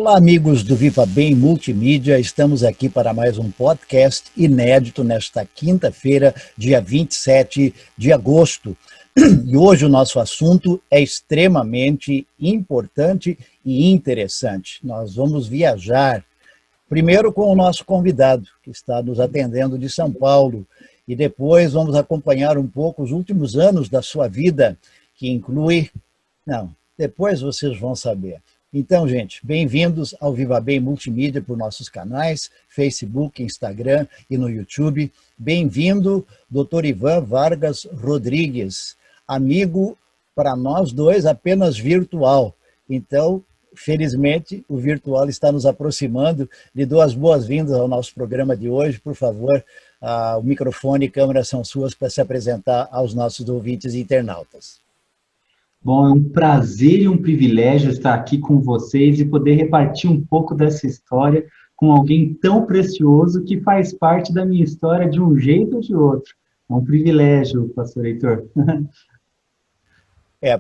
Olá, amigos do Viva Bem Multimídia, estamos aqui para mais um podcast inédito nesta quinta-feira, dia 27 de agosto. E hoje o nosso assunto é extremamente importante e interessante. Nós vamos viajar, primeiro com o nosso convidado, que está nos atendendo de São Paulo, e depois vamos acompanhar um pouco os últimos anos da sua vida, que inclui... Não, depois vocês vão saber. Então, gente, bem-vindos ao Viva Bem Multimídia por nossos canais, Facebook, Instagram e no YouTube. Bem-vindo, Dr. Ivan Vargas Rodrigues, amigo para nós dois apenas virtual. Então, felizmente, o virtual está nos aproximando. Lhe dou as boas-vindas ao nosso programa de hoje. Por favor, o microfone e câmera são suas para se apresentar aos nossos ouvintes e internautas. Bom, é um prazer e um privilégio estar aqui com vocês e poder repartir um pouco dessa história com alguém tão precioso que faz parte da minha história de um jeito ou de outro. É um privilégio, pastor Heitor.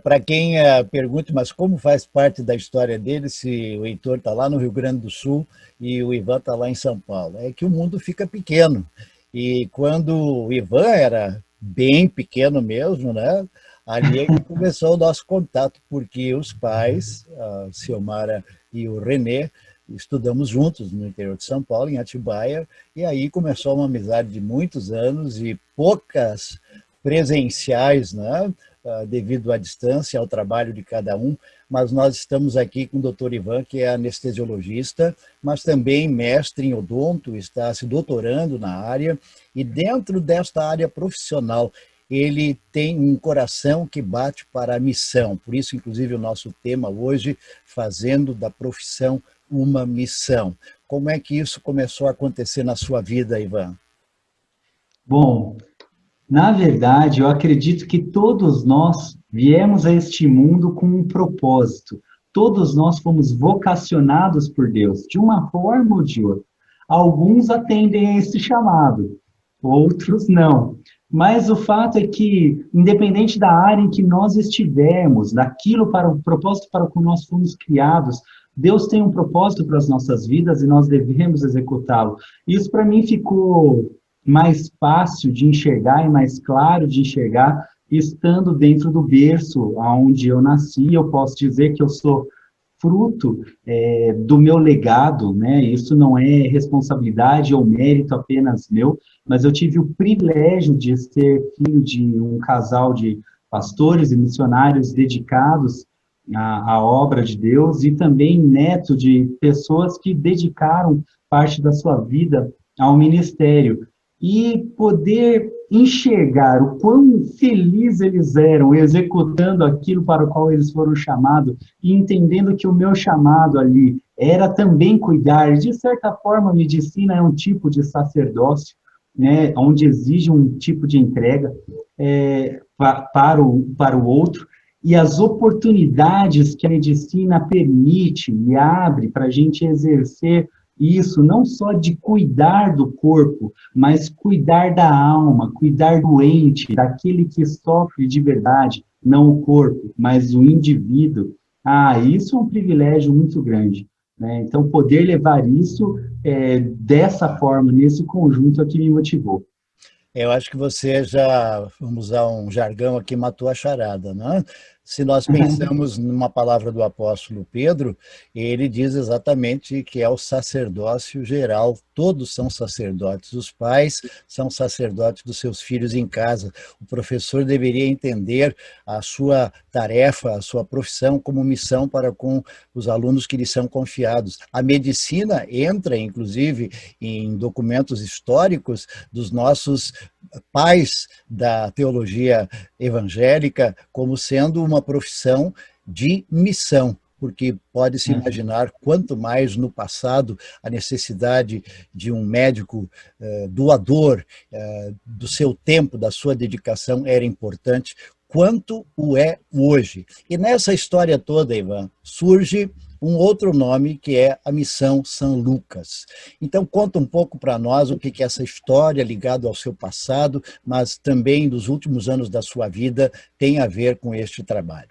Para quem pergunta, mas como faz parte da história dele se o Heitor está lá no Rio Grande do Sul e o Ivan está lá em São Paulo? É que o mundo fica pequeno. E quando o Ivan era bem pequeno mesmo, né? Ali é que começou o nosso contato, porque os pais, a Ciomara e o Renê, estudamos juntos no interior de São Paulo, em Atibaia, e aí começou uma amizade de muitos anos e poucas presenciais, né? Devido à distância, ao trabalho de cada um, mas nós estamos aqui com o Dr. Ivan, que é anestesiologista, mas também mestre em odonto, está se doutorando na área, e dentro desta área profissional, ele tem um coração que bate para a missão. Por isso, inclusive, o nosso tema hoje, fazendo da profissão uma missão. Como é que isso começou a acontecer na sua vida, Ivan? Bom, na verdade, eu acredito que todos nós viemos a este mundo com um propósito. Todos nós fomos vocacionados por Deus, de uma forma ou de outra. Alguns atendem a esse chamado, outros não. Mas o fato é que, independente da área em que nós estivermos, daquilo para o propósito para o que nós fomos criados, Deus tem um propósito para as nossas vidas e nós devemos executá-lo. Isso para mim ficou mais fácil de enxergar e mais claro de enxergar estando dentro do berço onde eu nasci. Eu posso dizer que eu sou fruto do meu legado, né? Isso não é responsabilidade ou mérito apenas meu, mas eu tive o privilégio de ser filho de um casal de pastores e missionários dedicados à obra de Deus e também neto de pessoas que dedicaram parte da sua vida ao ministério. E poder enxergar o quão felizes eles eram executando aquilo para o qual eles foram chamados e entendendo que o meu chamado ali era também cuidar. De certa forma, a medicina é um tipo de sacerdócio, né, onde exige um tipo de entrega para o outro, e as oportunidades que a medicina permite e abre para a gente exercer isso, não só de cuidar do corpo, mas cuidar da alma, cuidar do doente, daquele que sofre de verdade, não o corpo, mas o indivíduo. Isso é um privilégio muito grande, né? Então, poder levar isso dessa forma, nesse conjunto, é que me motivou. Eu acho que você já, vamos usar um jargão aqui, matou a charada, né? Se nós pensamos numa palavra do apóstolo Pedro, ele diz exatamente que é o sacerdócio geral, todos são sacerdotes, os pais são sacerdotes dos seus filhos em casa. O professor deveria entender a sua tarefa, a sua profissão como missão para com os alunos que lhe são confiados. A medicina entra, inclusive, em documentos históricos dos nossos pais da teologia evangélica como sendo uma profissão de missão, porque pode-se imaginar quanto mais no passado a necessidade de um médico doador do seu tempo, da sua dedicação era importante, quanto o é hoje. E nessa história toda, Ivan, surge um outro nome que é a Missão São Lucas. Então conta um pouco para nós o que é essa história ligada ao seu passado, mas também dos últimos anos da sua vida tem a ver com este trabalho.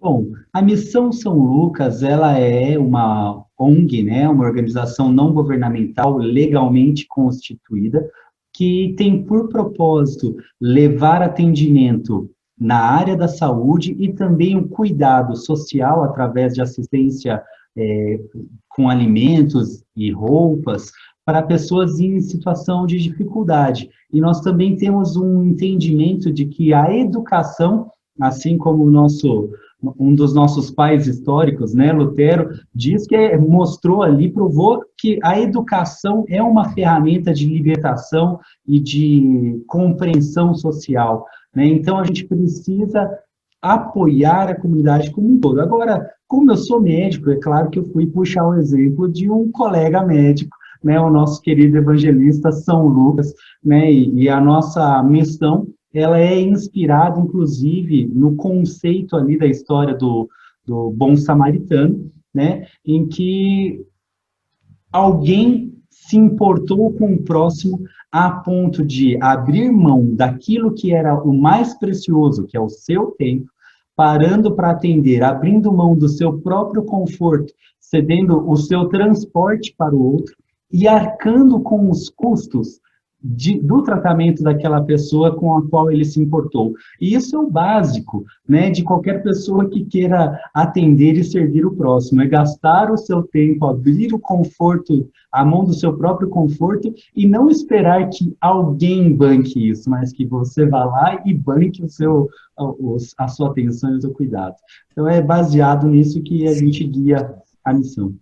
Bom, a Missão São Lucas, ela é uma ONG, né, uma organização não governamental legalmente constituída, que tem por propósito levar atendimento na área da saúde e também o cuidado social através de assistência é, com alimentos e roupas para pessoas em situação de dificuldade. E nós também temos um entendimento de que a educação, assim como o nosso um dos nossos pais históricos, né, Lutero, diz que mostrou ali, provou que a educação é uma ferramenta de libertação e de compreensão social, né? Então a gente precisa apoiar a comunidade como um todo. Agora, como eu sou médico, é claro que eu fui puxar o exemplo de um colega médico, né, o nosso querido evangelista São Lucas, né, e a nossa missão ela é inspirada, inclusive, no conceito ali da história do bom samaritano, né, em que alguém se importou com o próximo a ponto de abrir mão daquilo que era o mais precioso, que é o seu tempo, parando para atender, abrindo mão do seu próprio conforto, cedendo o seu transporte para o outro e arcando com os custos do tratamento daquela pessoa com a qual ele se importou. E isso é o básico, né, de qualquer pessoa que queira atender e servir o próximo, é gastar o seu tempo, abrir o conforto, a mão do seu próprio conforto e não esperar que alguém banque isso, mas que você vá lá e banque a sua atenção e o seu cuidado. Então é baseado nisso que a gente guia a missão.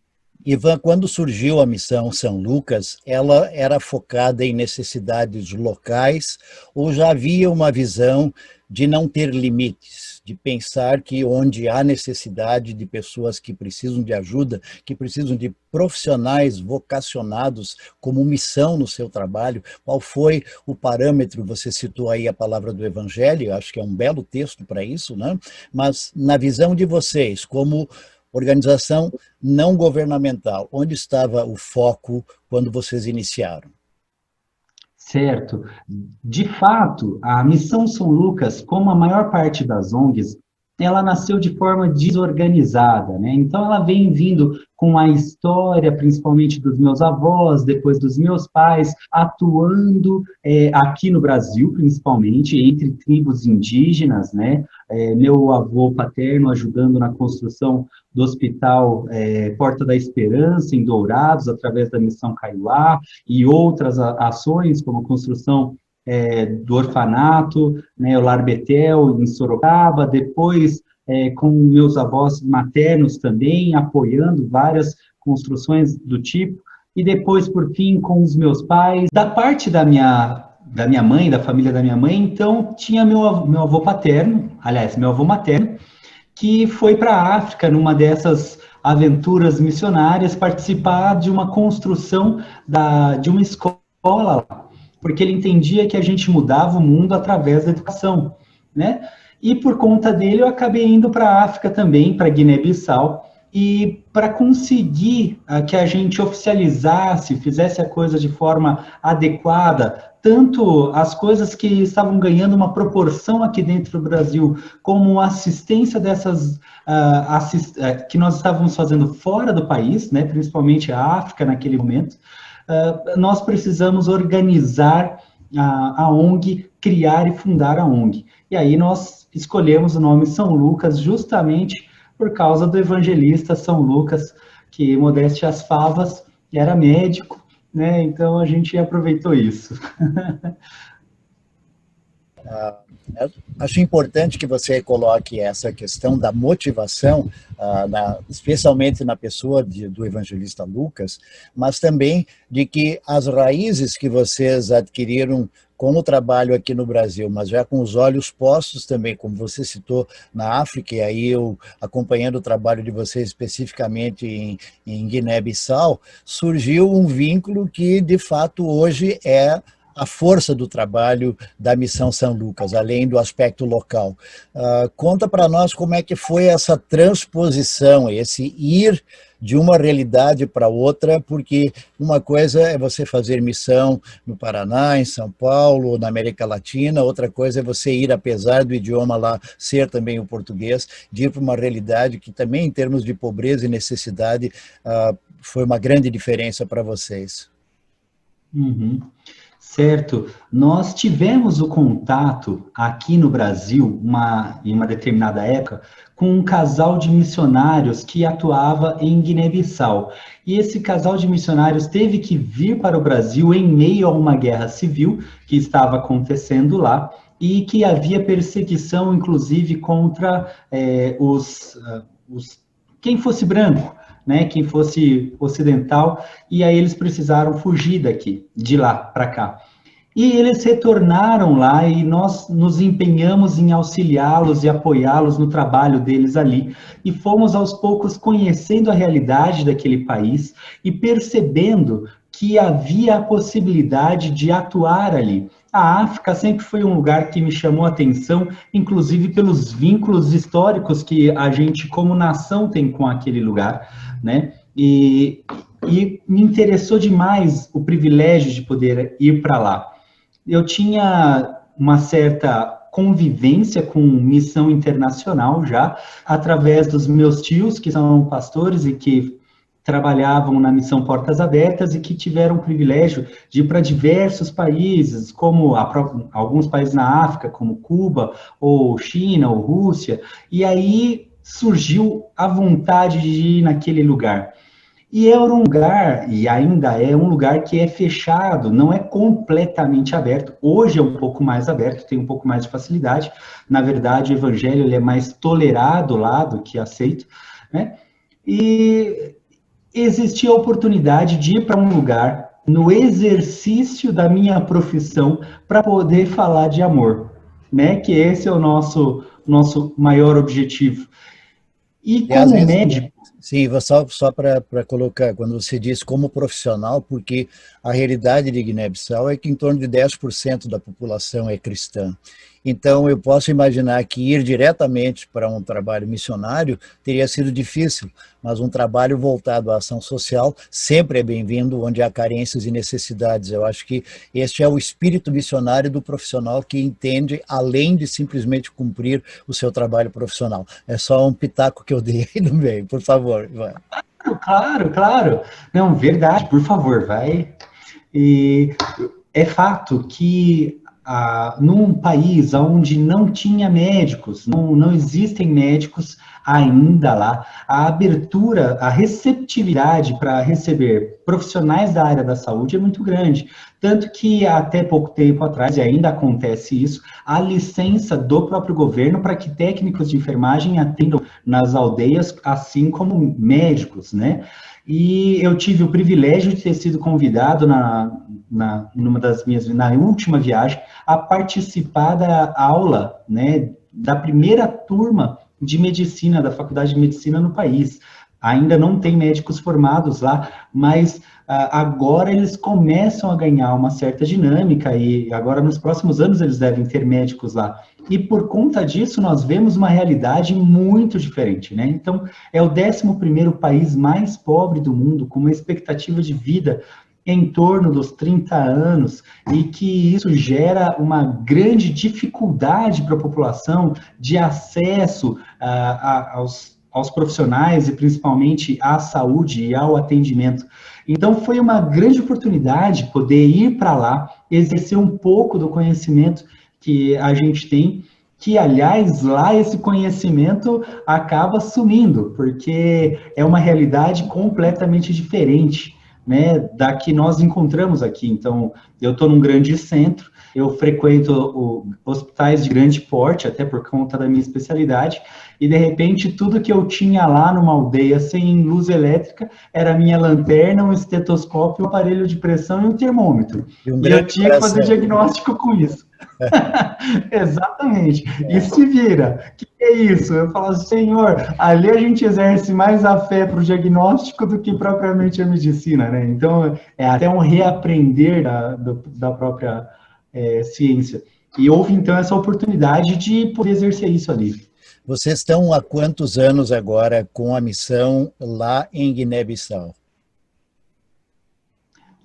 Ivan, quando surgiu a Missão São Lucas, ela era focada em necessidades locais ou já havia uma visão de não ter limites, de pensar que onde há necessidade de pessoas que precisam de ajuda, que precisam de profissionais vocacionados como missão no seu trabalho, qual foi o parâmetro? Você citou aí a palavra do Evangelho, acho que é um belo texto para isso, né? Mas na visão de vocês, como organização não governamental, onde estava o foco quando vocês iniciaram? Certo. De fato, a Missão São Lucas, como a maior parte das ONGs, ela nasceu de forma desorganizada, né? Então, ela vem vindo com a história, principalmente dos meus avós, depois dos meus pais, atuando aqui no Brasil, principalmente, entre tribos indígenas, né? Meu avô paterno ajudando na construção do Hospital Porta da Esperança, em Dourados, através da Missão Kaiowá, e outras ações, como a construção do orfanato, né, o Lar Betel, em Sorocaba, depois com meus avós maternos também, apoiando várias construções do tipo, e depois, por fim, com os meus pais. Da parte da minha mãe, da família da minha mãe, então, tinha meu avô paterno, aliás, meu avô materno, que foi para a África, numa dessas aventuras missionárias, participar de uma construção de uma escola lá, porque ele entendia que a gente mudava o mundo através da educação, né? E por conta dele eu acabei indo para a África também, para Guiné-Bissau, e para conseguir que a gente oficializasse, fizesse a coisa de forma adequada, tanto as coisas que estavam ganhando uma proporção aqui dentro do Brasil, como a assistência dessas que nós estávamos fazendo fora do país, né, principalmente a África naquele momento, nós precisamos organizar a ONG, criar e fundar a ONG. E aí nós escolhemos o nome São Lucas justamente por causa do evangelista São Lucas, que, modéstia às favas, era médico, né? Então a gente aproveitou isso. Acho importante que você coloque essa questão da motivação, especialmente na pessoa do evangelista Lucas, mas também de que as raízes que vocês adquiriram com o trabalho aqui no Brasil, mas já com os olhos postos também, como você citou, na África, e aí eu acompanhando o trabalho de vocês especificamente em Guiné-Bissau, surgiu um vínculo que de fato hoje é a força do trabalho da Missão São Lucas, além do aspecto local. Conta para nós como é que foi essa transposição, esse ir de uma realidade para outra, porque uma coisa é você fazer missão no Paraná, em São Paulo, na América Latina, outra coisa é você ir, apesar do idioma lá ser também o português, de ir para uma realidade que também, em termos de pobreza e necessidade, foi uma grande diferença para vocês. Uhum. Certo. Nós tivemos o contato aqui no Brasil, em uma determinada época, com um casal de missionários que atuava em Guiné-Bissau. E esse casal de missionários teve que vir para o Brasil em meio a uma guerra civil que estava acontecendo lá e que havia perseguição, inclusive, contra quem fosse branco, né, quem fosse ocidental, e aí eles precisaram fugir daqui, de lá para cá. E eles retornaram lá e nós nos empenhamos em auxiliá-los e apoiá-los no trabalho deles ali. E fomos aos poucos conhecendo a realidade daquele país e percebendo que havia a possibilidade de atuar ali. A África sempre foi um lugar que me chamou a atenção, inclusive pelos vínculos históricos que a gente, como nação, tem com aquele lugar, né? E me interessou demais o privilégio de poder ir para lá. Eu tinha uma certa convivência com missão internacional já, através dos meus tios, que são pastores e que trabalhavam na missão Portas Abertas e que tiveram o privilégio de ir para diversos países, como alguns países na África, como Cuba, ou China, ou Rússia, e aí surgiu a vontade de ir naquele lugar. E era um lugar, e ainda é um lugar que é fechado, não é completamente aberto. Hoje é um pouco mais aberto, tem um pouco mais de facilidade. Na verdade, o evangelho ele é mais tolerado lá do que aceito, né? E existia a oportunidade de ir para um lugar, no exercício da minha profissão, para poder falar de amor, né? Que esse é o nosso maior objetivo. E E às como vezes, médico, sim, só para colocar, quando você diz como profissional, porque a realidade de Guiné-Bissau é que em torno de 10% da população é cristã. Então, eu posso imaginar que ir diretamente para um trabalho missionário teria sido difícil, mas um trabalho voltado à ação social sempre é bem-vindo, onde há carências e necessidades. Eu acho que este é o espírito missionário do profissional que entende, além de simplesmente cumprir o seu trabalho profissional. É só um pitaco que eu dei aí no meio, por favor, Ivan. claro, claro. Não, verdade, por favor, vai. E é fato que num país onde não tinha médicos, não existem médicos ainda lá, a abertura, a receptividade para receber profissionais da área da saúde é muito grande. Tanto que até pouco tempo atrás, e ainda acontece isso, a licença do próprio governo para que técnicos de enfermagem atendam nas aldeias, assim como médicos, né? E eu tive o privilégio de ter sido convidado numa das na última viagem a participar da aula, né, da primeira turma de medicina, da Faculdade de Medicina no país. Ainda não tem médicos formados lá, mas agora eles começam a ganhar uma certa dinâmica e agora nos próximos anos eles devem ter médicos lá. E por conta disso nós vemos uma realidade muito diferente, né? Então, é o 11º país mais pobre do mundo, com uma expectativa de vida em torno dos 30 anos, e que isso gera uma grande dificuldade para a população de acesso aos profissionais e principalmente à saúde e ao atendimento. Então foi uma grande oportunidade poder ir para lá, exercer um pouco do conhecimento que a gente tem, que aliás lá esse conhecimento acaba sumindo, porque é uma realidade completamente diferente, né, da que nós encontramos aqui. Então, eu estou num grande centro, eu frequento hospitais de grande porte, até por conta da minha especialidade, E, de repente, tudo que eu tinha lá numa aldeia sem luz elétrica era a minha lanterna, um estetoscópio, um aparelho de pressão e um termômetro. E um E eu grande tinha que fazer coração. diagnóstico com isso. Exatamente. E se vira. O que é isso? Eu falo, Senhor, ali a gente exerce mais a fé para o diagnóstico do que propriamente a medicina, né? Então, é até um reaprender da própria ciência. E houve, então, essa oportunidade de poder exercer isso ali. Vocês estão há quantos anos agora com a missão lá em Guiné-Bissau?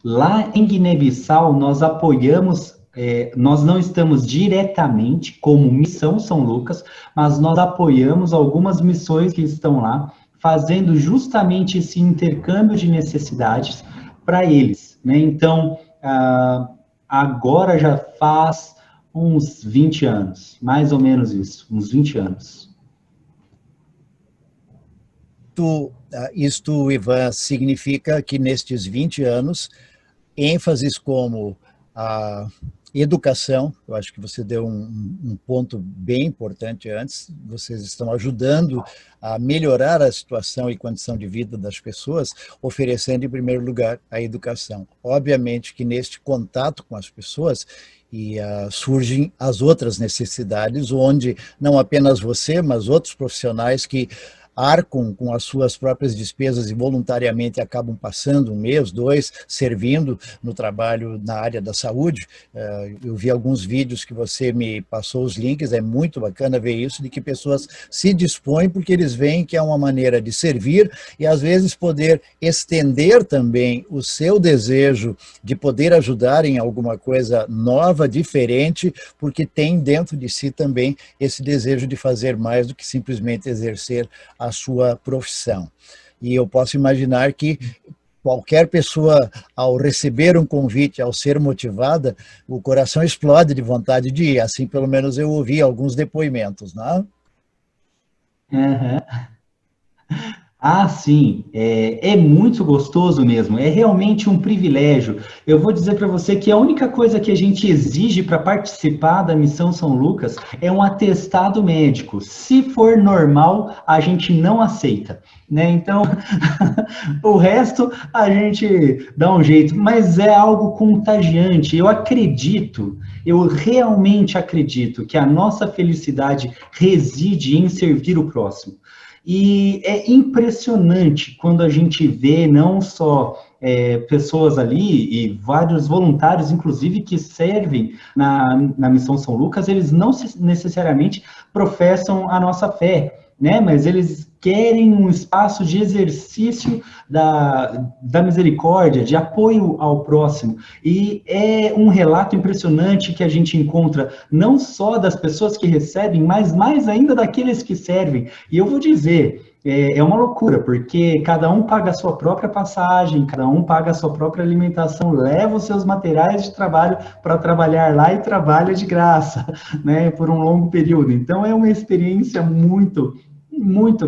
Lá em Guiné-Bissau, nós apoiamos, nós não estamos diretamente como Missão São Lucas, mas nós apoiamos algumas missões que estão lá, fazendo justamente esse intercâmbio de necessidades para eles, né? Então, agora já faz uns 20 anos, mais ou menos isso, uns 20 anos. Isto, Ivan, significa que nestes 20 anos, ênfases como a educação, eu acho que você deu um ponto bem importante antes, vocês estão ajudando a melhorar a situação e condição de vida das pessoas, oferecendo em primeiro lugar a educação. Obviamente que neste contato com as pessoas, surgem as outras necessidades, onde não apenas você, mas outros profissionais que arcam com as suas próprias despesas e voluntariamente acabam passando um mês, dois, servindo no trabalho na área da saúde. Eu vi alguns vídeos que você me passou os links, é muito bacana ver isso, de que pessoas se dispõem porque eles veem que é uma maneira de servir e às vezes poder estender também o seu desejo de poder ajudar em alguma coisa nova, diferente, porque tem dentro de si também esse desejo de fazer mais do que simplesmente exercer a sua profissão. E eu posso imaginar que qualquer pessoa, ao receber um convite, ao ser motivada, o coração explode de vontade de ir. Assim, pelo menos eu ouvi alguns depoimentos, não? Uhum. Ah, sim, é muito gostoso mesmo, é realmente um privilégio. Eu vou dizer para você que a única coisa que a gente exige para participar da Missão São Lucas é um atestado médico. Se for normal, a gente não aceita, né? Então, o resto a gente dá um jeito, mas é algo contagiante. Eu realmente acredito que a nossa felicidade reside em servir o próximo. E é impressionante quando a gente vê não só pessoas ali e vários voluntários, inclusive, que servem na Missão São Lucas, eles não necessariamente professam a nossa fé, né? Mas eles querem um espaço de exercício da misericórdia, de apoio ao próximo. E é um relato impressionante que a gente encontra não só das pessoas que recebem, mas mais ainda daqueles que servem. E eu vou dizer, é uma loucura, porque cada um paga a sua própria passagem, cada um paga a sua própria alimentação, leva os seus materiais de trabalho para trabalhar lá e trabalha de graça, né, por um longo período. Então, é uma experiência muito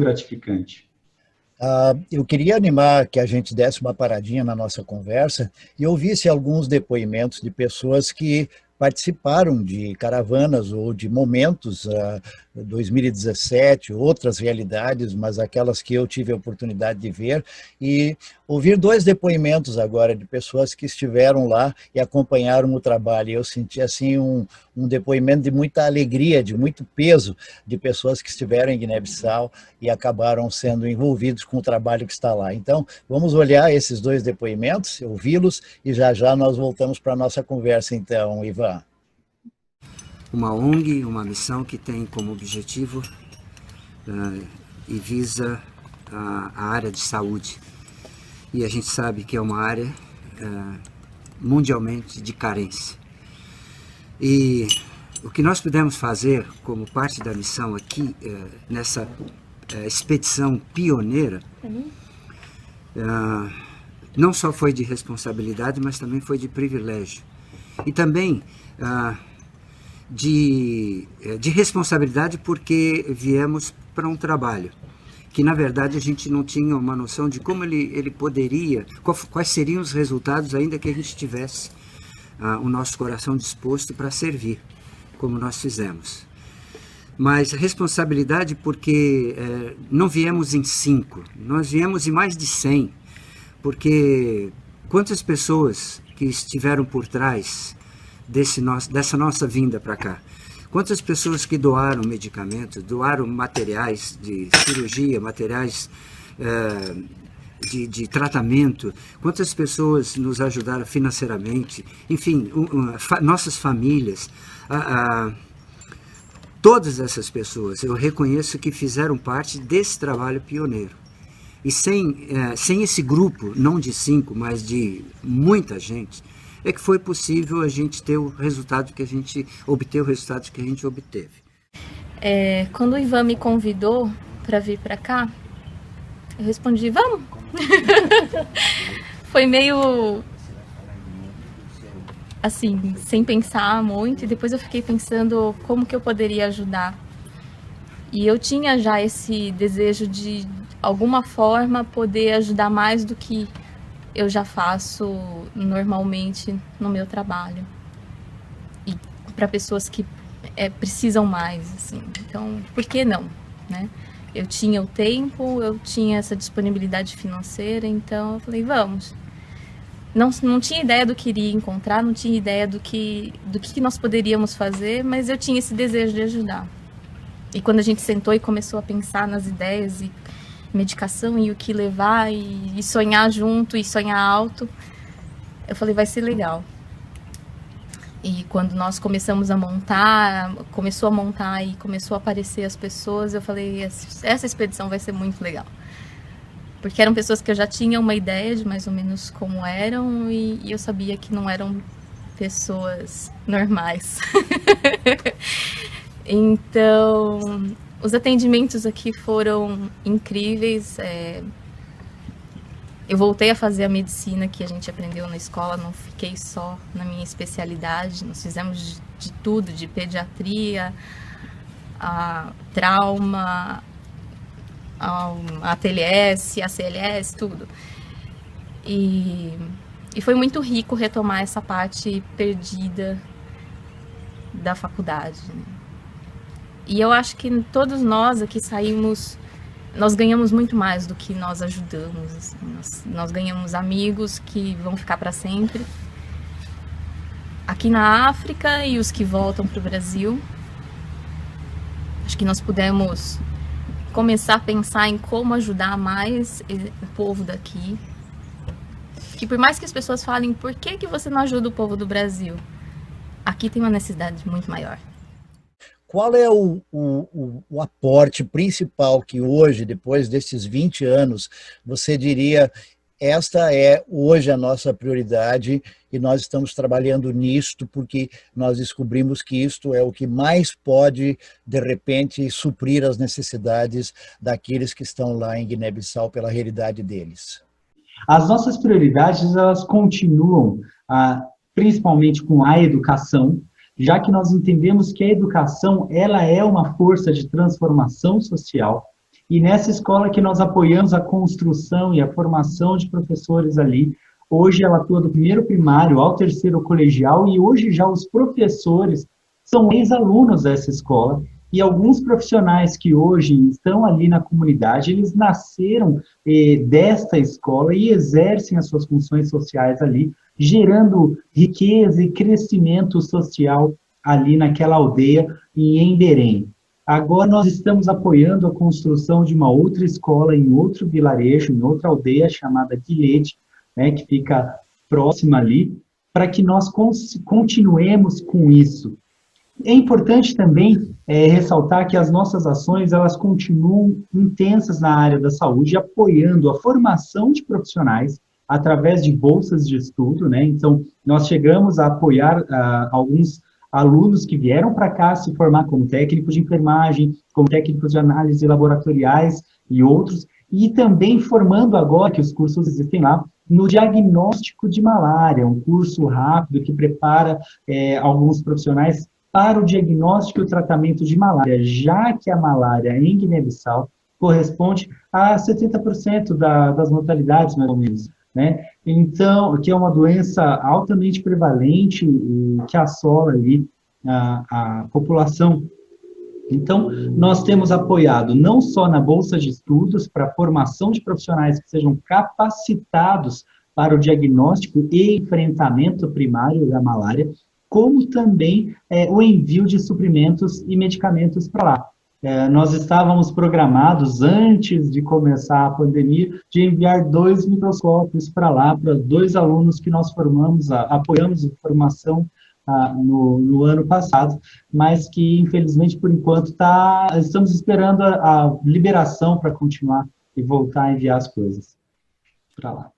gratificante. Eu queria animar que a gente desse uma paradinha na nossa conversa e ouvisse alguns depoimentos de pessoas que participaram de caravanas ou de momentos, 2017, outras realidades, mas aquelas que eu tive a oportunidade de ver, e ouvir dois depoimentos agora de pessoas que estiveram lá e acompanharam o trabalho. Eu senti assim um depoimento de muita alegria, de muito peso, de pessoas que estiveram em Guiné-Bissau e acabaram sendo envolvidos com o trabalho que está lá. Então, vamos olhar esses dois depoimentos, ouvi-los, e já já nós voltamos para a nossa conversa então, Ivan. Uma ONG, uma missão que tem como objetivo e visa a área de saúde. E a gente sabe que é uma área mundialmente de carência. E o que nós pudemos fazer como parte da missão aqui, nessa expedição pioneira, não só foi de responsabilidade, mas também foi de privilégio. E também de responsabilidade porque viemos para um trabalho que na verdade a gente não tinha uma noção de como ele poderia, quais seriam os resultados ainda que a gente tivesse o nosso coração disposto para servir, como nós fizemos. Mas responsabilidade porque não viemos em 5, nós viemos em mais de 100, porque quantas pessoas que estiveram por trás dessa nossa vinda para cá? Quantas pessoas que doaram medicamentos, doaram materiais de cirurgia, materiais de tratamento, quantas pessoas nos ajudaram financeiramente, enfim, nossas famílias, todas essas pessoas eu reconheço que fizeram parte desse trabalho pioneiro. E sem esse grupo, não de 5, mas de muita gente, é que foi possível a gente ter o resultado que a gente obteve. Quando o Ivan me convidou para vir para cá, eu respondi, vamos! Foi meio assim, sem pensar muito, e depois eu fiquei pensando como que eu poderia ajudar. E eu tinha já esse desejo de alguma forma poder ajudar mais do que eu já faço normalmente no meu trabalho. E para pessoas que precisam mais, assim. Então, por que não, né? Eu tinha o tempo, eu tinha essa disponibilidade financeira, então eu falei, vamos. Não tinha ideia do que iria encontrar, não tinha ideia do que nós poderíamos fazer, mas eu tinha esse desejo de ajudar. E quando a gente sentou e começou a pensar nas ideias e medicação e o que levar e sonhar junto e sonhar alto, eu falei, vai ser legal. E quando nós começamos a montar, começou a aparecer as pessoas, eu falei, essa expedição vai ser muito legal. Porque eram pessoas que eu já tinha uma ideia de mais ou menos como eram e eu sabia que não eram pessoas normais. Então, os atendimentos aqui foram incríveis. Eu voltei a fazer a medicina que a gente aprendeu na escola, não fiquei só na minha especialidade. Nós fizemos de tudo, de pediatria, a trauma, a TLS, a CLS, tudo. E foi muito rico retomar essa parte perdida da faculdade, né? E eu acho que todos nós aqui nós ganhamos muito mais do que nós ajudamos, assim. Nós ganhamos amigos que vão ficar para sempre aqui na África e os que voltam para o Brasil. Acho que nós pudemos começar a pensar em como ajudar mais o povo daqui. Que por mais que as pessoas falem, por que você não ajuda o povo do Brasil? Aqui tem uma necessidade muito maior. Qual é o aporte principal que hoje, depois desses 20 anos, você diria, esta é hoje a nossa prioridade e nós estamos trabalhando nisto porque nós descobrimos que isto é o que mais pode, de repente, suprir as necessidades daqueles que estão lá em Guiné-Bissau pela realidade deles? As nossas prioridades, elas continuam, principalmente com a educação, já que nós entendemos que a educação, ela é uma força de transformação social, e nessa escola que nós apoiamos a construção e a formação de professores ali, hoje ela atua do primeiro primário ao terceiro colegial, e hoje já os professores são ex-alunos dessa escola, e alguns profissionais que hoje estão ali na comunidade, eles nasceram desta escola e exercem as suas funções sociais ali, gerando riqueza e crescimento social ali naquela aldeia e em Belém. Agora nós estamos apoiando a construção de uma outra escola em outro vilarejo, em outra aldeia chamada Guilhete, né, que fica próxima ali, para que nós continuemos com isso. É importante também ressaltar que as nossas ações, elas continuam intensas na área da saúde, apoiando a formação de profissionais através de bolsas de estudo, né? Então, nós chegamos a apoiar alguns alunos que vieram para cá se formar como técnicos de enfermagem, como técnicos de análise laboratoriais e outros, e também formando agora, que os cursos existem lá, no diagnóstico de malária, um curso rápido que prepara alguns profissionais para o diagnóstico e o tratamento de malária, já que a malária em Guiné-Bissau corresponde a 70% das mortalidades, mais ou menos, né? Então, que é uma doença altamente prevalente e que assola ali a população. Então, nós temos apoiado não só na Bolsa de Estudos, para a formação de profissionais que sejam capacitados para o diagnóstico e enfrentamento primário da malária, como também o envio de suprimentos e medicamentos para lá. Nós estávamos programados, antes de começar a pandemia, de enviar 2 microscópios para lá, para 2 alunos que nós formamos, apoiamos a formação no ano passado, mas que, infelizmente, por enquanto, estamos esperando a liberação para continuar e voltar a enviar as coisas para lá.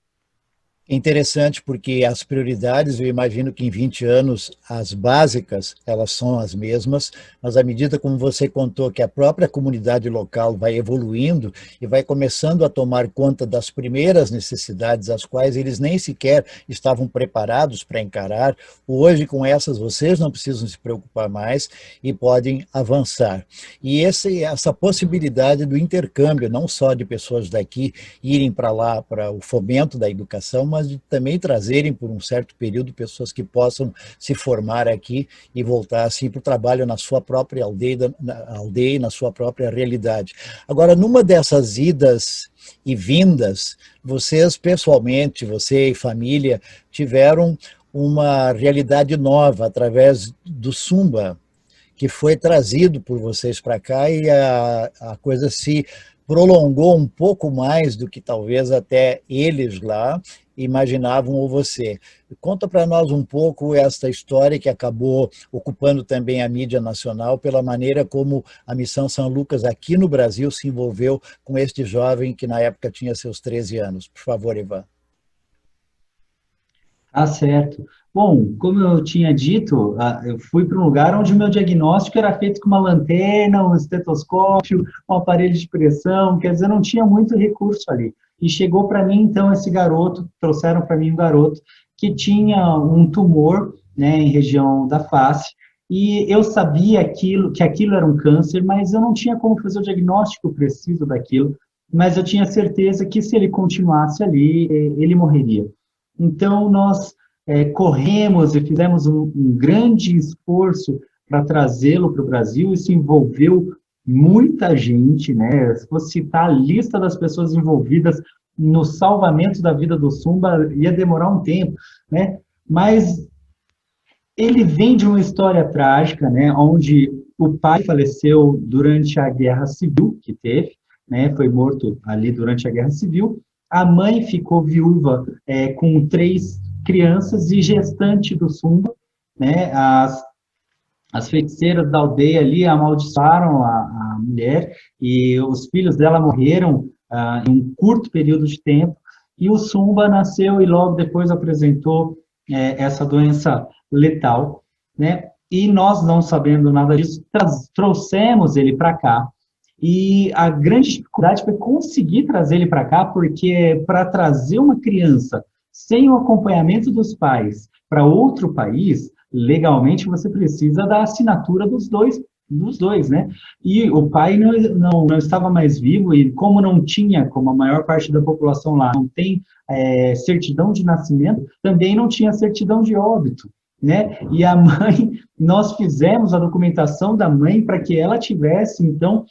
É interessante porque as prioridades, eu imagino que em 20 anos, as básicas, elas são as mesmas, mas à medida como você contou que a própria comunidade local vai evoluindo e vai começando a tomar conta das primeiras necessidades, as quais eles nem sequer estavam preparados para encarar, hoje com essas vocês não precisam se preocupar mais e podem avançar. E essa possibilidade do intercâmbio, não só de pessoas daqui irem para lá para o fomento da educação, mas de também trazerem por um certo período pessoas que possam se formar aqui e voltar assim para o trabalho na sua própria aldeia e na sua própria realidade. Agora, numa dessas idas e vindas, vocês pessoalmente, você e família, tiveram uma realidade nova através do Sumba, que foi trazido por vocês para cá e a coisa se prolongou um pouco mais do que talvez até eles lá imaginavam ou você. Conta para nós um pouco esta história que acabou ocupando também a mídia nacional pela maneira como a Missão São Lucas aqui no Brasil se envolveu com este jovem que na época tinha seus 13 anos. Por favor, Ivan. Tá certo. Bom, como eu tinha dito, eu fui para um lugar onde o meu diagnóstico era feito com uma lanterna, um estetoscópio, um aparelho de pressão, quer dizer, não tinha muito recurso ali. E chegou para mim, então, esse garoto, trouxeram para mim um garoto que tinha um tumor, né, em região da face, e eu sabia que aquilo era um câncer, mas eu não tinha como fazer o diagnóstico preciso daquilo, mas eu tinha certeza que se ele continuasse ali, ele morreria. Então, nós corremos e fizemos um grande esforço para trazê-lo para o Brasil. Isso envolveu muita gente, né? Se fosse citar a lista das pessoas envolvidas no salvamento da vida do Sumba, ia demorar um tempo, né? Mas ele vem de uma história trágica, né? Onde o pai faleceu durante a Guerra Civil que teve, né? Foi morto ali durante a Guerra Civil. A mãe ficou viúva com 3 crianças e gestante do Sumba, né? As feiticeiras da aldeia ali amaldiçoaram a mulher e os filhos dela morreram em um curto período de tempo, e o Sumba nasceu e logo depois apresentou essa doença letal, né? E nós, não sabendo nada disso, trouxemos ele para cá. E a grande dificuldade foi conseguir trazer ele para cá, porque para trazer uma criança sem o acompanhamento dos pais para outro país, legalmente você precisa da assinatura dos dois, né? E o pai não estava mais vivo, e como não tinha, como a maior parte da população lá não tem certidão de nascimento, também não tinha certidão de óbito, né? E a mãe, nós fizemos a documentação da mãe para que ela tivesse, então,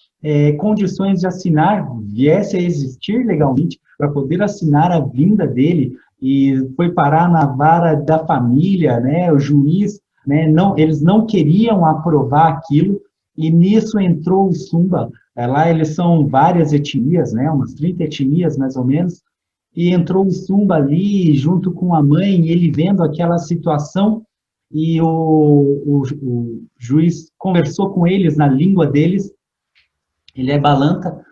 condições de assinar, viesse a existir legalmente, para poder assinar a vinda dele, e foi parar na vara da família, né? O juiz, né? Eles não queriam aprovar aquilo, e nisso entrou o Sumba. Lá eles são várias etnias, né? Umas 30 etnias, mais ou menos, e entrou o Sumba ali, junto com a mãe, ele vendo aquela situação, e o juiz conversou com eles na língua deles, ele é balanta,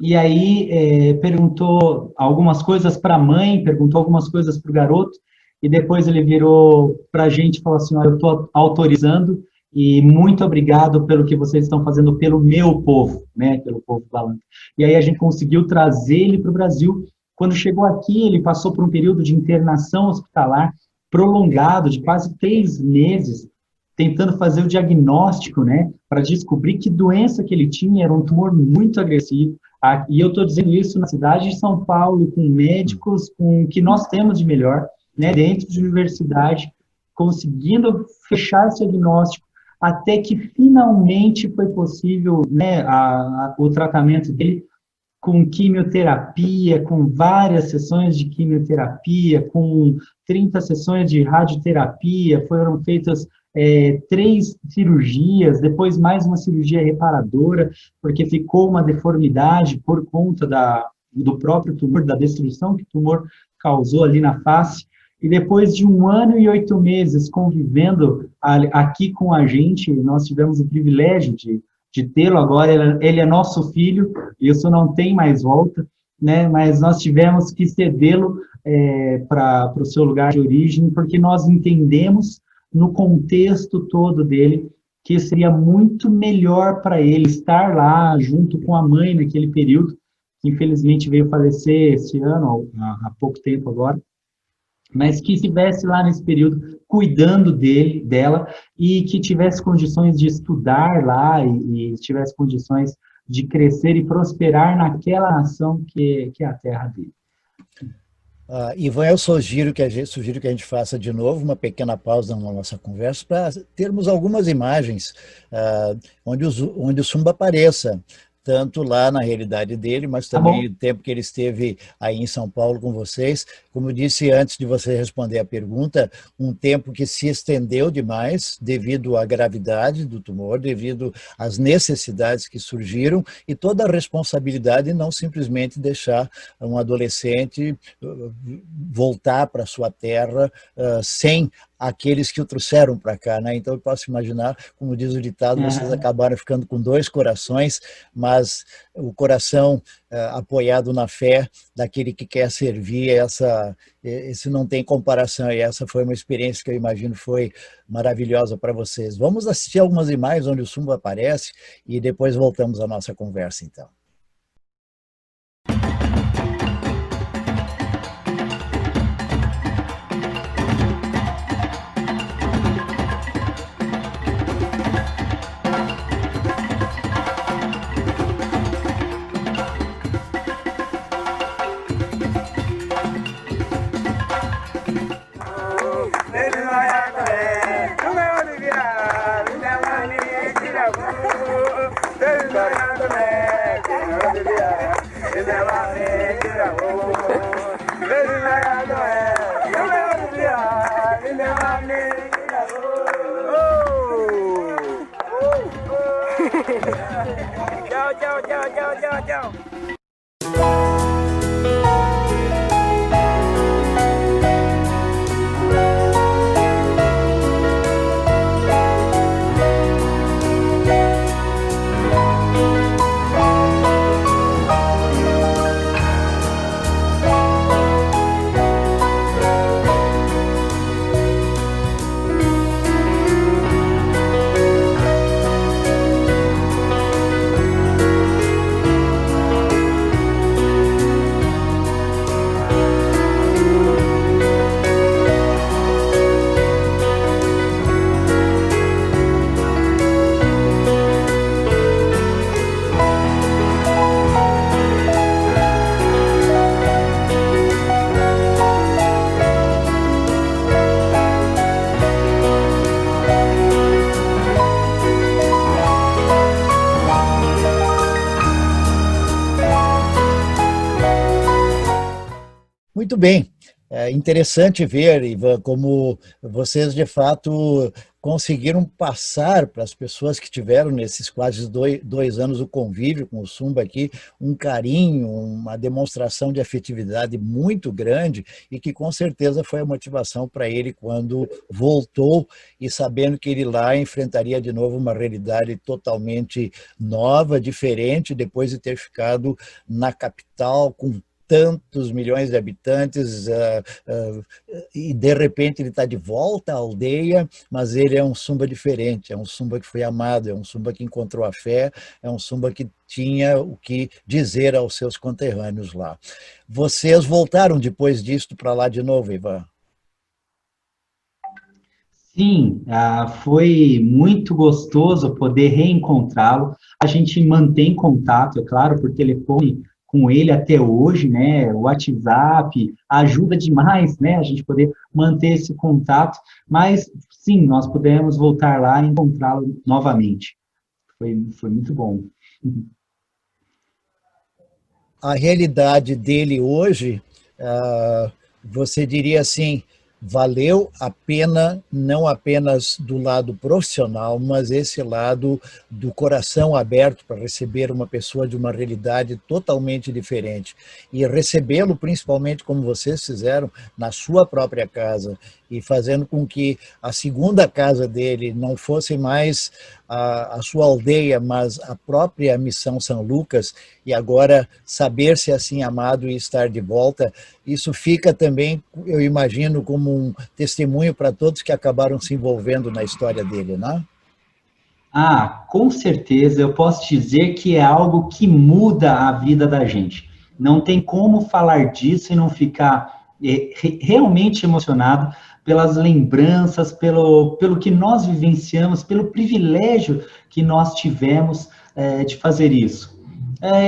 e aí perguntou algumas coisas para a mãe, perguntou algumas coisas para o garoto, e depois ele virou para a gente e falou assim: eu estou autorizando, e muito obrigado pelo que vocês estão fazendo pelo meu povo, né, pelo povo balanta. E aí a gente conseguiu trazer ele para o Brasil. Quando chegou aqui, ele passou por um período de internação hospitalar prolongado, de quase 3 meses, tentando fazer o diagnóstico, né, para descobrir que doença que ele tinha. Era um tumor muito agressivo. E eu estou dizendo isso na cidade de São Paulo, com médicos, com o que nós temos de melhor, né, dentro de universidade, conseguindo fechar esse diagnóstico. até que finalmente foi possível, né, o tratamento dele com quimioterapia, com várias sessões de quimioterapia, com 30 sessões de radioterapia, foram feitas 3 cirurgias, depois mais uma cirurgia reparadora, porque ficou uma deformidade por conta do próprio tumor, da destruição que o tumor causou ali na face. E depois de 1 ano e 8 meses convivendo aqui com a gente, nós tivemos o privilégio de tê-lo agora. Ele é nosso filho, e isso não tem mais volta, né? Mas nós tivemos que cedê-lo para o seu lugar de origem, porque nós entendemos, no contexto todo dele, que seria muito melhor para ele estar lá junto com a mãe naquele período, que infelizmente veio falecer esse ano, há pouco tempo agora, mas que estivesse lá nesse período cuidando dela, e que tivesse condições de estudar lá e tivesse condições de crescer e prosperar naquela nação que é a terra dele. Ivan, eu sugiro que a gente faça de novo uma pequena pausa na nossa conversa para termos algumas imagens onde o Sumba apareça, tanto lá na realidade dele, mas também o tempo que ele esteve aí em São Paulo com vocês. Como eu disse antes de você responder a pergunta, um tempo que se estendeu demais devido à gravidade do tumor, devido às necessidades que surgiram, e toda a responsabilidade de não simplesmente deixar um adolescente voltar para sua terra sem aqueles que o trouxeram para cá, né? Então eu posso imaginar, como diz o ditado, vocês acabaram ficando com 2 corações, mas o coração apoiado na fé daquele que quer servir, esse não tem comparação, e essa foi uma experiência que eu imagino foi maravilhosa para vocês. Vamos assistir algumas imagens onde o Sumba aparece e depois voltamos à nossa conversa, então. Tchau. Muito bem, é interessante ver, Ivan, como vocês de fato conseguiram passar para as pessoas que tiveram nesses quase 2 anos o convívio com o Sumba aqui, um carinho, uma demonstração de afetividade muito grande, e que com certeza foi a motivação para ele quando voltou, e sabendo que ele lá enfrentaria de novo uma realidade totalmente nova, diferente, depois de ter ficado na capital com tantos milhões de habitantes, e de repente ele está de volta à aldeia, mas ele é um Sumba diferente, é um Sumba que foi amado, é um Sumba que encontrou a fé, é um Sumba que tinha o que dizer aos seus conterrâneos lá. Vocês voltaram depois disto para lá de novo, Ivan? Sim, foi muito gostoso poder reencontrá-lo. A gente mantém contato, é claro, por telefone, com ele até hoje, né? O WhatsApp ajuda demais, né? A gente poder manter esse contato, mas sim, nós pudemos voltar lá e encontrá-lo novamente. Foi muito bom. A realidade dele hoje, você diria assim, valeu a pena, não apenas do lado profissional, mas esse lado do coração aberto para receber uma pessoa de uma realidade totalmente diferente. E recebê-lo, principalmente como vocês fizeram, na sua própria casa, e fazendo com que a segunda casa dele não fosse mais a sua aldeia, mas a própria Missão São Lucas, e agora saber-se assim amado e estar de volta, isso fica também, eu imagino, como um testemunho para todos que acabaram se envolvendo na história dele, né? Ah, com certeza, eu posso dizer que é algo que muda a vida da gente. Não tem como falar disso e não ficar realmente emocionado pelas lembranças, pelo que nós vivenciamos, pelo privilégio que nós tivemos de fazer isso.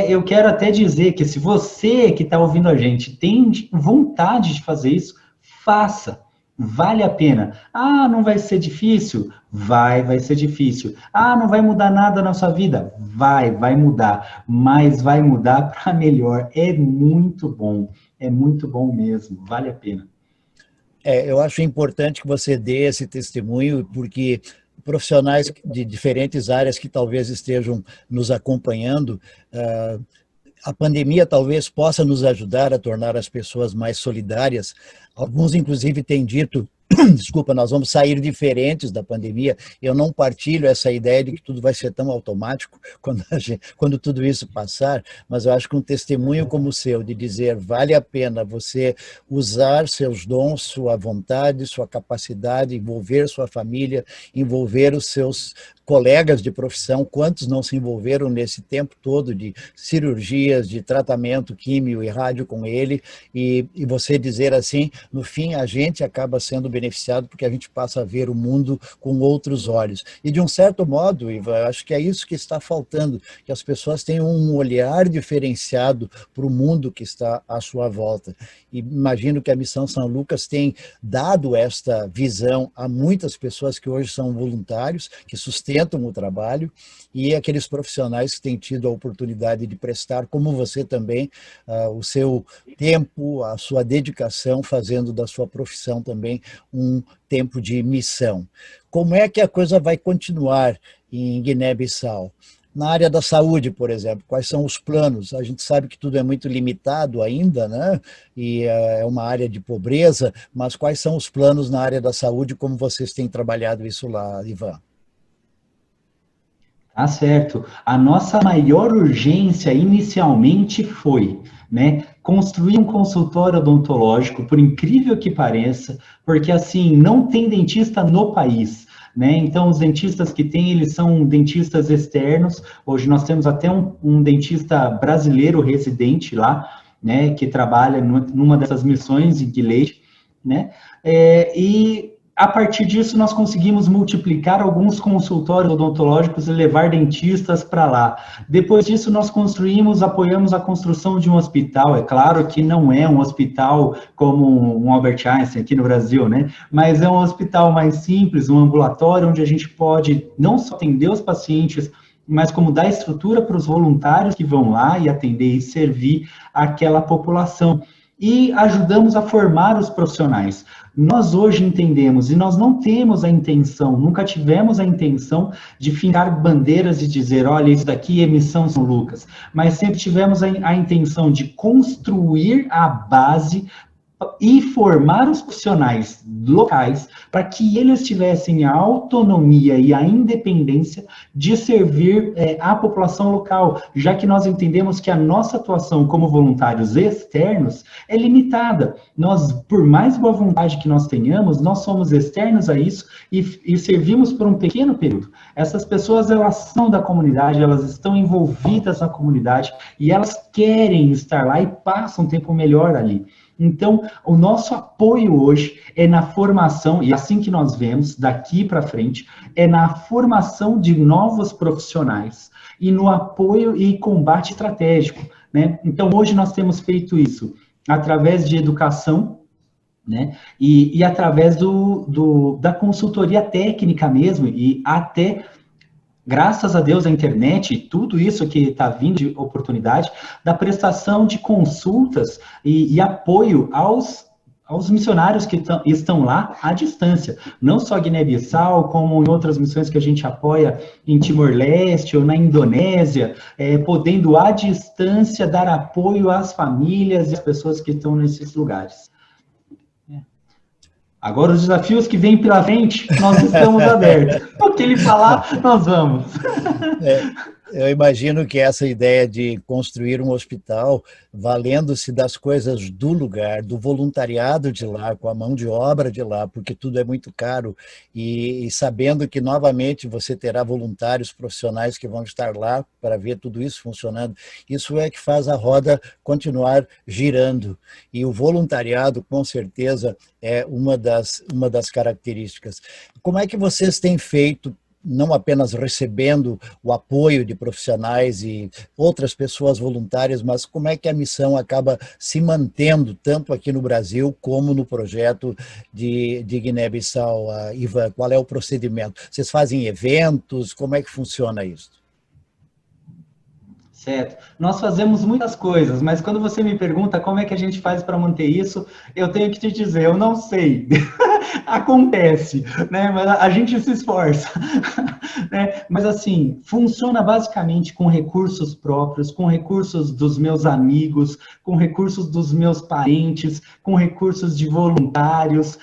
Eu quero até dizer que se você que está ouvindo a gente tem vontade de fazer isso, faça. Vale a pena. Ah, não vai ser difícil? Vai ser difícil. Ah, não vai mudar nada na sua vida? Vai mudar. Mas vai mudar para melhor. É muito bom mesmo. Vale a pena. Eu acho importante que você dê esse testemunho, porque profissionais de diferentes áreas que talvez estejam nos acompanhando, a pandemia talvez possa nos ajudar a tornar as pessoas mais solidárias. Alguns, inclusive, têm dito, desculpa, nós vamos sair diferentes da pandemia. Eu não partilho essa ideia de que tudo vai ser tão automático quando tudo isso passar, mas eu acho que um testemunho como o seu, de dizer vale a pena você usar seus dons, sua vontade, sua capacidade, envolver sua família, envolver os seus colegas de profissão, quantos não se envolveram nesse tempo todo de cirurgias, de tratamento químio e rádio com ele, e você dizer assim, no fim a gente acaba sendo beneficiado porque a gente passa a ver o mundo com outros olhos. E de um certo modo, Ivan, eu acho que é isso que está faltando, que as pessoas tenham um olhar diferenciado para o mundo que está à sua volta. E imagino que a Missão São Lucas tem dado esta visão a muitas pessoas que hoje são voluntários, que sustentam o trabalho, e aqueles profissionais que têm tido a oportunidade de prestar, como você também, o seu tempo, a sua dedicação, fazendo da sua profissão também um tempo de missão. Como é que a coisa vai continuar em Guiné-Bissau? Na área da saúde, por exemplo, quais são os planos? A gente sabe que tudo é muito limitado ainda, né? E é uma área de pobreza, mas quais são os planos na área da saúde, como vocês têm trabalhado isso lá, Ivan? Tá certo. A nossa maior urgência inicialmente foi, né, construir um consultório odontológico, por incrível que pareça, porque assim, não tem dentista no país, né? Então, os dentistas que tem, eles são dentistas externos. Hoje nós temos até um dentista brasileiro residente lá, né, que trabalha numa dessas missões em Guilherme, né? E a partir disso, nós conseguimos multiplicar alguns consultórios odontológicos e levar dentistas para lá. Depois disso, nós apoiamos a construção de um hospital. É claro que não é um hospital como um Albert Einstein aqui no Brasil, né? Mas é um hospital mais simples, um ambulatório, onde a gente pode não só atender os pacientes, mas como dar estrutura para os voluntários que vão lá e atender e servir aquela população. E ajudamos a formar os profissionais. Nós hoje entendemos, e nós não temos a intenção, nunca tivemos a intenção de fincar bandeiras e dizer, olha, isso daqui é Missão São Lucas, mas sempre tivemos a intenção de construir a base e formar os profissionais locais para que eles tivessem a autonomia e a independência de servir a população local, já que nós entendemos que a nossa atuação como voluntários externos é limitada. Nós, por mais boa vontade que nós tenhamos, nós somos externos a isso e servimos por um pequeno período. Essas pessoas, elas são da comunidade, elas estão envolvidas na comunidade e elas querem estar lá e passam um tempo melhor ali. Então, o nosso apoio hoje é na formação, e assim que nós vemos daqui para frente, é na formação de novos profissionais e no apoio e combate estratégico. né? Então, hoje nós temos feito isso através de educação, né? E através da consultoria técnica mesmo, e até, graças a Deus, a internet, tudo isso que está vindo de oportunidade, da prestação de consultas e apoio aos missionários que estão lá à distância, não só Guiné-Bissau, como em outras missões que a gente apoia em Timor-Leste ou na Indonésia, podendo à distância dar apoio às famílias e às pessoas que estão nesses lugares. Agora, os desafios que vêm pela frente, nós estamos abertos. O que ele falar, nós vamos. Eu imagino que essa ideia de construir um hospital, valendo-se das coisas do lugar, do voluntariado de lá, com a mão de obra de lá, porque tudo é muito caro, e sabendo que novamente você terá voluntários profissionais que vão estar lá para ver tudo isso funcionando, isso é que faz a roda continuar girando. E o voluntariado, com certeza, é uma das características. Como é que vocês têm feito, não apenas recebendo o apoio de profissionais e outras pessoas voluntárias, mas como é que a missão acaba se mantendo, tanto aqui no Brasil como no projeto de Guiné-Bissau? Ivan, qual é o procedimento? Vocês fazem eventos? Como é que funciona isso? Certo. Nós fazemos muitas coisas, mas quando você me pergunta como é que a gente faz para manter isso, eu tenho que te dizer, eu não sei. Acontece, né? Mas a gente se esforça. Né? Mas assim, funciona basicamente com recursos próprios, com recursos dos meus amigos, com recursos dos meus parentes, com recursos de voluntários.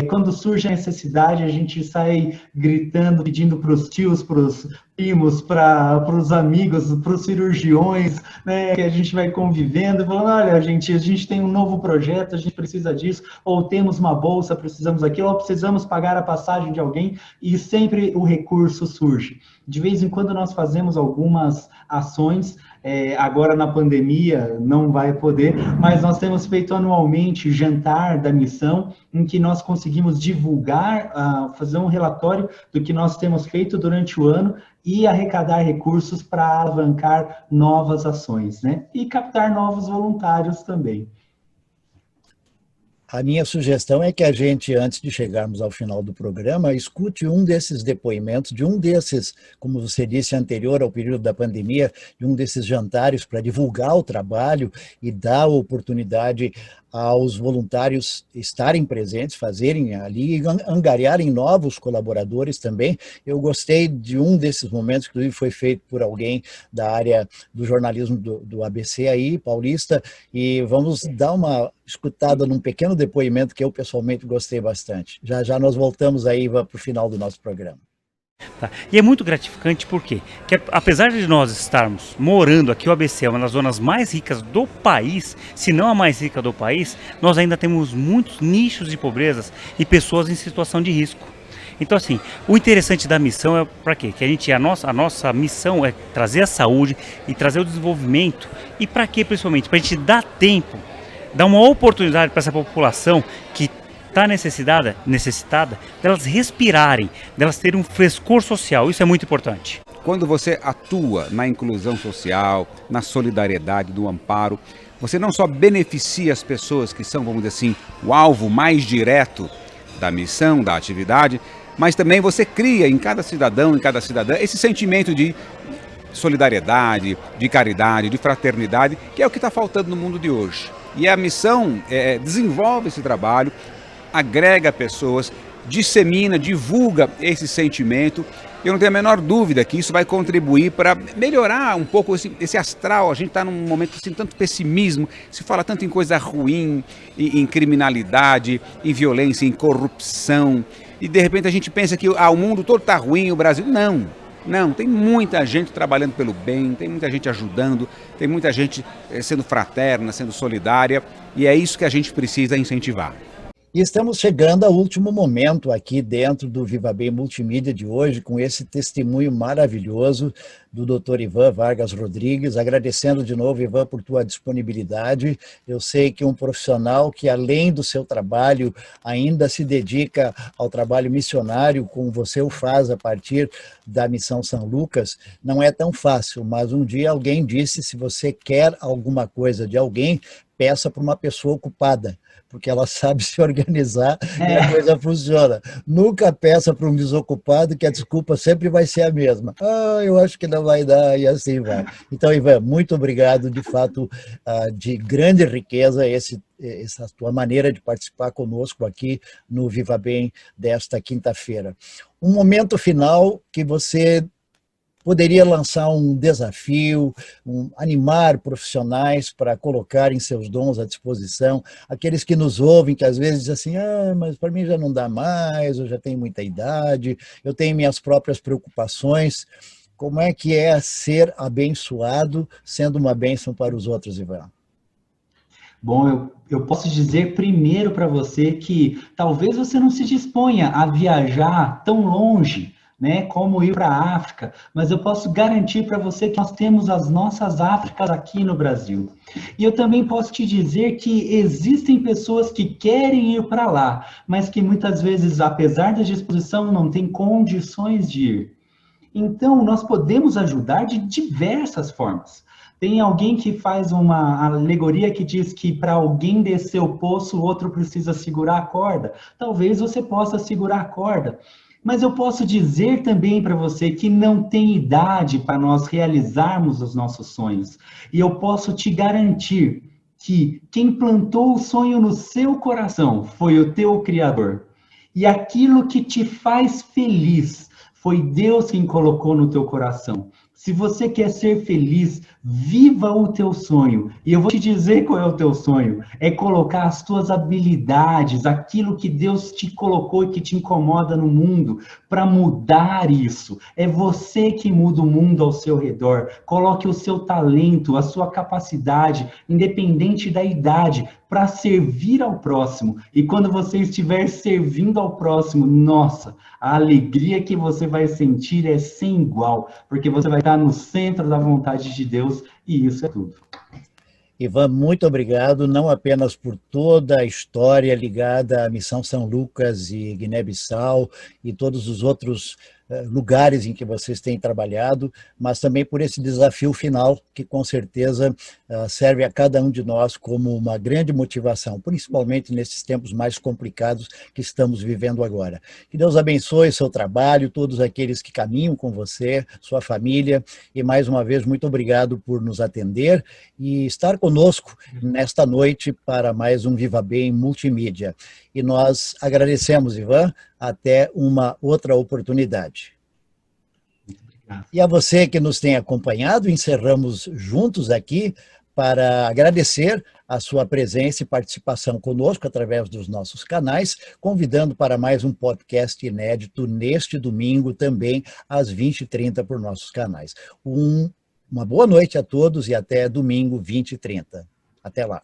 Quando surge a necessidade, a gente sai gritando, pedindo para os tios, para os primos, para os amigos, para os cirurgiões, né, que a gente vai convivendo, falando, olha, a gente tem um novo projeto, a gente precisa disso, ou temos uma bolsa, precisamos daquilo, ou precisamos pagar a passagem de alguém, e sempre o recurso surge. De vez em quando nós fazemos algumas ações, agora na pandemia não vai poder, mas nós temos feito anualmente jantar da missão, em que nós conseguimos divulgar, fazer um relatório do que nós temos feito durante o ano e arrecadar recursos para alavancar novas ações, né? E captar novos voluntários também. A minha sugestão é que a gente, antes de chegarmos ao final do programa, escute um desses depoimentos, de um desses, como você disse, anterior ao período da pandemia, de um desses jantares para divulgar o trabalho e dar oportunidade aos voluntários estarem presentes, fazerem ali, angariarem novos colaboradores também. Eu gostei de um desses momentos, que inclusive foi feito por alguém da área do jornalismo do ABC aí, paulista, e vamos dar uma escutada num pequeno depoimento que eu pessoalmente gostei bastante. Já já nós voltamos aí para o final do nosso programa. Tá. E é muito gratificante porque, apesar de nós estarmos morando aqui, o ABC é uma das zonas mais ricas do país, se não a mais rica do país, nós ainda temos muitos nichos de pobreza e pessoas em situação de risco. Então, assim, o interessante da missão é para quê? Que a nossa missão é trazer a saúde e trazer o desenvolvimento. E para quê, principalmente? Para a gente dar tempo, dar uma oportunidade para essa população que está necessitada delas respirarem, delas terem um frescor social. Isso é muito importante. Quando você atua na inclusão social, na solidariedade, no amparo, você não só beneficia as pessoas que são, vamos dizer assim, o alvo mais direto da missão, da atividade, mas também você cria em cada cidadão, em cada cidadã, esse sentimento de solidariedade, de caridade, de fraternidade, que é o que está faltando no mundo de hoje. E a missão desenvolve esse trabalho, agrega pessoas, dissemina, divulga esse sentimento. Eu não tenho a menor dúvida que isso vai contribuir para melhorar um pouco esse astral. A gente está num momento assim, tanto pessimismo, se fala tanto em coisa ruim, em criminalidade, em violência, em corrupção. E de repente a gente pensa que o mundo todo está ruim, o Brasil... Não, tem muita gente trabalhando pelo bem, tem muita gente ajudando, tem muita gente sendo fraterna, sendo solidária, e é isso que a gente precisa incentivar. E estamos chegando ao último momento aqui dentro do Viva Bem Multimídia de hoje, com esse testemunho maravilhoso do Dr. Ivan Vargas Rodrigues, agradecendo de novo, Ivan, por tua disponibilidade. Eu sei que um profissional que, além do seu trabalho, ainda se dedica ao trabalho missionário, como você o faz a partir da Missão São Lucas, não é tão fácil, mas um dia alguém disse, se você quer alguma coisa de alguém, peça para uma pessoa ocupada, porque ela sabe se organizar e a coisa funciona. Nunca peça para um desocupado, que a desculpa sempre vai ser a mesma. Eu acho que não vai dar, e assim vai. Então, Ivan, muito obrigado, de fato, de grande riqueza, essa tua maneira de participar conosco aqui no Viva Bem desta quinta-feira. Um momento final que você poderia lançar um desafio, animar profissionais para colocarem seus dons à disposição, aqueles que nos ouvem, que às vezes dizem assim, mas para mim já não dá mais, eu já tenho muita idade, eu tenho minhas próprias preocupações. Como é que é ser abençoado, sendo uma bênção para os outros, Ivan? Bom, eu posso dizer primeiro para você que talvez você não se disponha a viajar tão longe, né, como ir para a África, mas eu posso garantir para você que nós temos as nossas Áfricas aqui no Brasil. E eu também posso te dizer que existem pessoas que querem ir para lá, mas que muitas vezes, apesar da disposição, não têm condições de ir. Então, nós podemos ajudar de diversas formas. Tem alguém que faz uma alegoria que diz que para alguém descer o poço, o outro precisa segurar a corda. Talvez você possa segurar a corda. Mas eu posso dizer também para você que não tem idade para nós realizarmos os nossos sonhos. E eu posso te garantir que quem plantou o sonho no seu coração foi o teu Criador. E aquilo que te faz feliz foi Deus quem colocou no teu coração. Se você quer ser feliz, viva o teu sonho. E eu vou te dizer qual é o teu sonho. É colocar as tuas habilidades, aquilo que Deus te colocou e que te incomoda no mundo, para mudar isso. É você que muda o mundo ao seu redor. Coloque o seu talento, a sua capacidade, independente da idade, para servir ao próximo. E quando você estiver servindo ao próximo, nossa, a alegria que você vai sentir é sem igual, porque você vai estar no centro da vontade de Deus, e isso é tudo. Ivan, muito obrigado, não apenas por toda a história ligada à Missão São Lucas e Guiné-Bissau e todos os outros lugares em que vocês têm trabalhado, mas também por esse desafio final, que com certeza serve a cada um de nós como uma grande motivação, principalmente nesses tempos mais complicados que estamos vivendo agora. Que Deus abençoe seu trabalho, todos aqueles que caminham com você, sua família, e mais uma vez, muito obrigado por nos atender e estar conosco nesta noite para mais um Viva Bem Multimídia. E nós agradecemos, Ivan, até uma outra oportunidade. E a você que nos tem acompanhado, encerramos juntos aqui para agradecer a sua presença e participação conosco através dos nossos canais, convidando para mais um podcast inédito neste domingo também às 20h30 por nossos canais. Uma boa noite a todos e até domingo 20h30. Até lá.